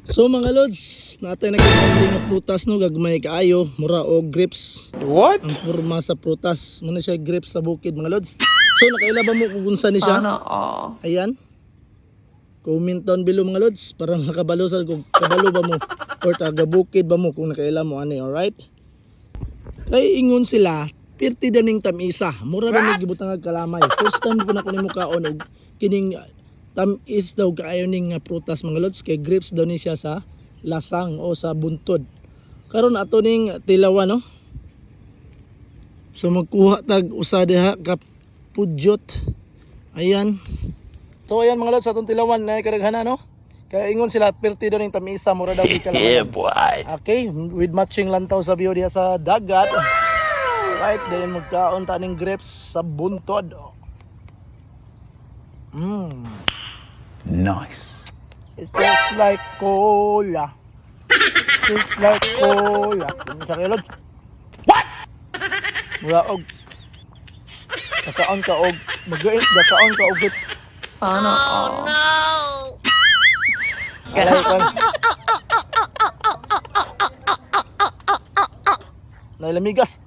So mga lods, natin nagkakaroon ng prutas no, gagmay kaayo, mura o grapes. What? Ang forma sa prutas, muna siya grapes sa bukid mga lods. So nakaila ba mo kung unsa ni siya? Sana all. Ayan. Comment down below mga lods para makabalo sa kung kabalo ba mo or taga bukid ba mo kung nakaila mo ani, alright? Kay ingon sila, pirti daw ning tamisa, mura daw may gibutang kalamay. First time ko na kunin mo kaon og kining tamis daw kaayo ning prutas mga lods, kay grapes daw ni siya sa lasang o sa buntod. Karon ato ning tilawan no. So magkuha tag usa diha ka pudyot. Ayan. So ayan mga lods, atong tilawan na kadaghanan no. Kaya ingon sila pirti daw ning tamisa, mura daw di kalaman. boy. Okay, with matching lantaw sa view diha sa dagat. Right, then magkaon ta ning grapes sa buntod. Nice. It tastes like cola. Tastes like cola. Ano sa kilod? What? Mula og nakaon ka og magait, nakaon ka og Sana all. alay kan. Nailamigas.